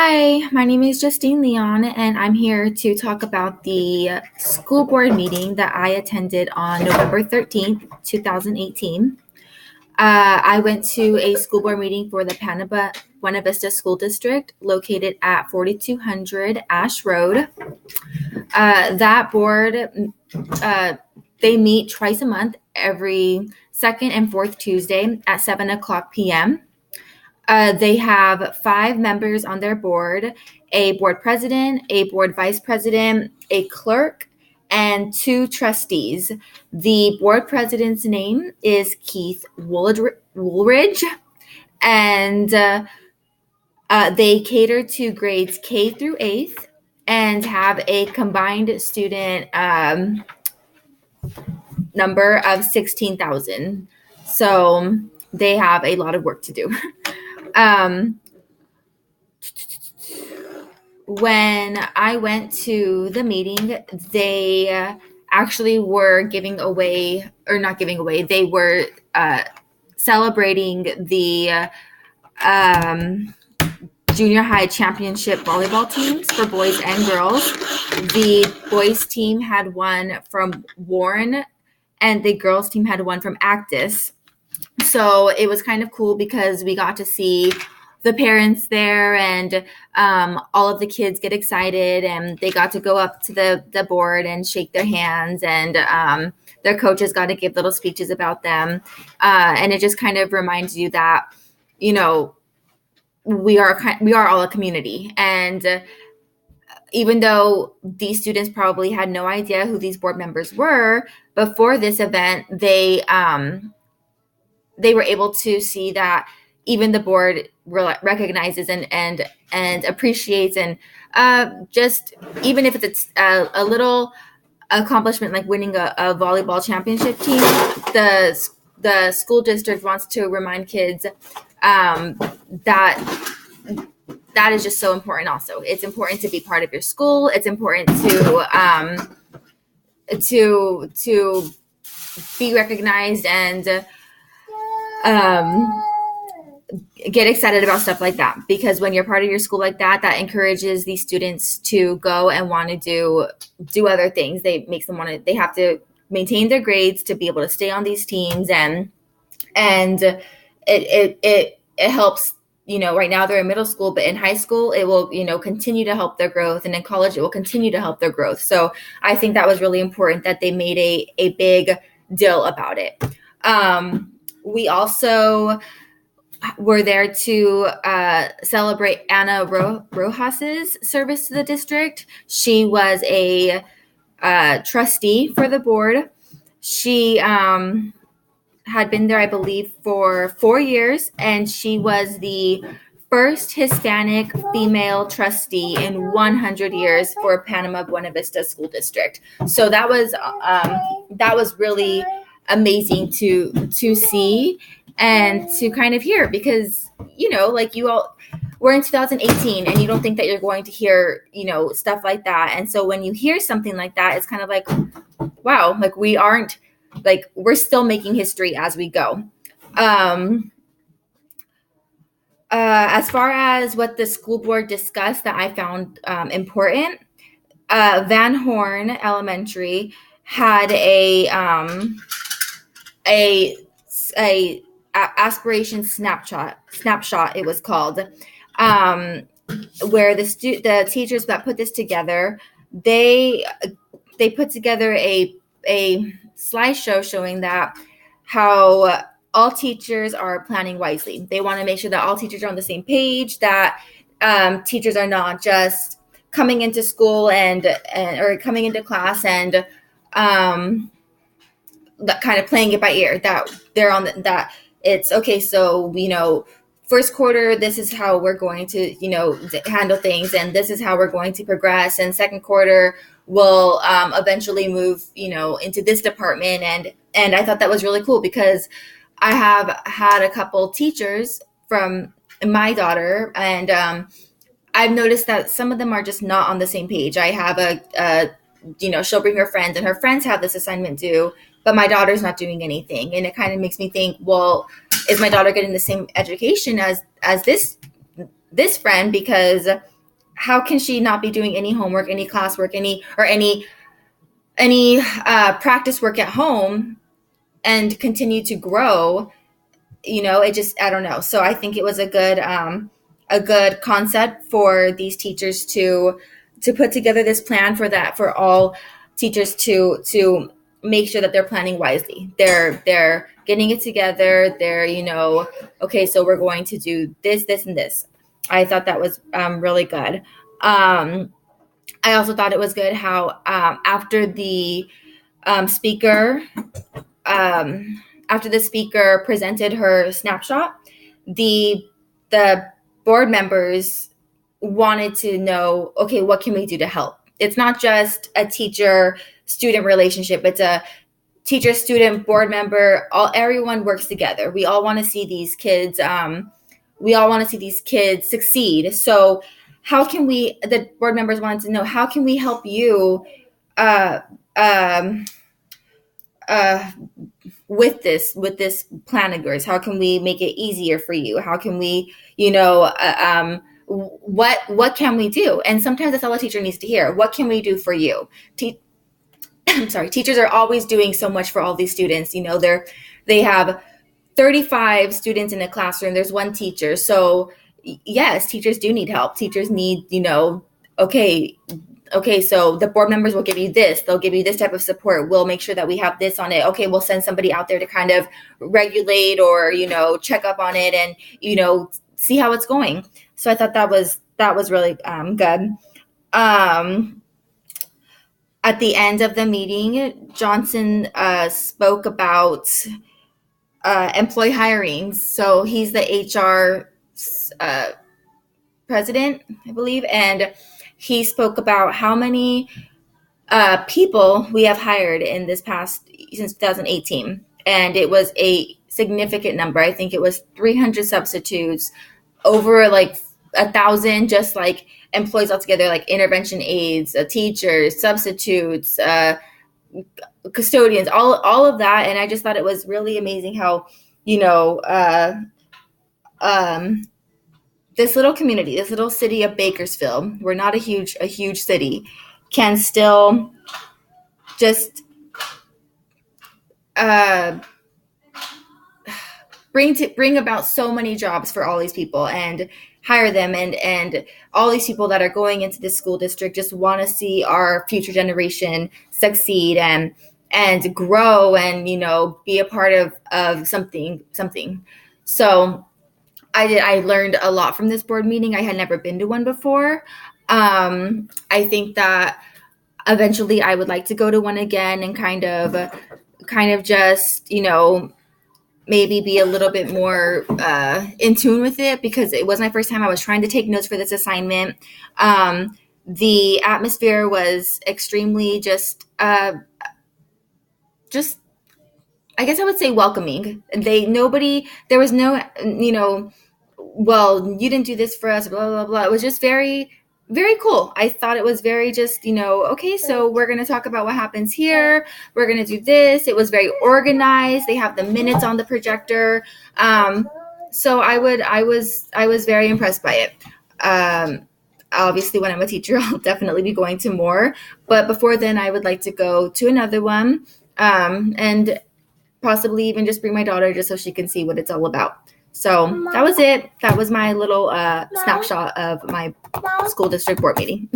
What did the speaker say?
Hi, my name is Justine Leon, and I'm here to talk about the school board meeting that I attended on November 13th, 2018. I went to a school board meeting for the Panama Buena Vista School District located at 4200 Ash Road. That board, uh, they meet twice a month, every second and fourth Tuesday at 7 o'clock p.m. They have five members on their board: a board president, a board vice president, a clerk, and two trustees. The board president's name is Keith Woolridge, and they cater to grades K through 8th and have a combined student number of 16,000. So they have a lot of work to do. When I went to the meeting, they actually were giving away, or not giving away, they were celebrating the junior high championship volleyball teams for boys and girls. The boys team had one from Warren, and the girls team had one from Actis. So it was kind of cool because we got to see the parents there, and all of the kids get excited, and they got to go up to the board and shake their hands, and their coaches got to give little speeches about them. And it just kind of reminds you that, you know, we are all a community. And even though these students probably had no idea who these board members were before this event, they were able to see that even the board recognizes and appreciates, and just even if it's a little accomplishment like winning a volleyball championship team, the school district wants to remind kids that is just so important. Also, it's important to be part of your school. It's important to be recognized and get excited about stuff like that, because when you're part of your school like that, that encourages these students to go and want to do other things. They have to maintain their grades to be able to stay on these teams, and it helps. Right now they're in middle school, but in high school it will continue to help their growth, and in college it will continue to help their growth. So I think that was really important that they made a big deal about it. We also were there to celebrate Anna Rojas's service to the district. She was a trustee for the board. She had been there, I believe, for 4 years, and she was the first Hispanic female trustee in 100 years for Panama Buena Vista School District. So that was really amazing to see and to kind of hear, because like you all, we're in 2018 and you don't think that you're going to hear stuff like that. And so when you hear something like that, it's kind of like, wow, like we're still making history as we go. As far as what the school board discussed that I found important, Van Horn Elementary had a aspiration snapshot, it was called, where the teachers that put this together, they put together a slideshow showing that how all teachers are planning wisely. They want to make sure that all teachers are on the same page, that teachers are not just coming into school or coming into class and that kind of playing it by ear, that they're that it's okay. So, first quarter, this is how we're going to, handle things, and this is how we're going to progress. And second quarter, we'll eventually move, into this department. And I thought that was really cool, because I have had a couple teachers from my daughter, and I've noticed that some of them are just not on the same page. I have she'll bring her friends, and her friends have this assignment due, but my daughter's not doing anything. And it kind of makes me think, well, is my daughter getting the same education as this this friend because how can she not be doing any homework, any classwork, any practice work at home and continue to grow? It just, I don't know. So I think it was a good concept for these teachers to put together this plan for all teachers to make sure that they're planning wisely. They're getting it together. They're, okay, so we're going to do this, and this. I thought that was really good. I also thought it was good how after the speaker after the speaker presented her snapshot, the board members wanted to know, okay, what can we do to help? It's not just a teacher student relationship. It's a teacher student board member. Everyone works together. We all want to see these kids. We all want to see these kids succeed. So how can we? The board members wanted to know, how can we help you uh, um, uh, with this plan of yours? How can we make it easier for you? How can we, what can we do? And sometimes that's all a teacher needs to hear. What can we do for you? I'm sorry. Teachers are always doing so much for all these students. They have 35 students in a classroom. There's one teacher. So yes, teachers do need help. Teachers need, okay, so the board members will give you this. They'll give you this type of support. We'll make sure that we have this on it. Okay, we'll send somebody out there to kind of regulate or, check up on it and, see how it's going. So I thought that was really good. At the end of the meeting, Johnson spoke about employee hiring. So he's the HR president, I believe, and he spoke about how many people we have hired in this past since 2018, and it was a significant number. I think it was 300 substitutes, over like 1,000 just like employees altogether, like intervention aides, teachers, substitutes, custodians, all of that. And I just thought it was really amazing how this little community, this little city of Bakersfield, we're not a huge city, can still just bring about so many jobs for all these people and hire them, and all these people that are going into this school district just want to see our future generation succeed and grow and be a part of something. So I learned a lot from this board meeting. I had never been to one before. I think that eventually I would like to go to one again and kind of just, maybe be a little bit more in tune with it, because it was my first time. I was trying to take notes for this assignment. The atmosphere was extremely just I guess I would say welcoming. There was no, well, you didn't do this for us, blah, blah, blah. It was just very, very cool. I thought it was very just, okay, so we're going to talk about what happens here. We're going to do this. It was very organized. They have the minutes on the projector. So I was very impressed by it. Obviously, when I'm a teacher, I'll definitely be going to more. But before then, I would like to go to another one, and possibly even just bring my daughter just so she can see what it's all about. So that was it. That was my little snapshot of my school district board meeting.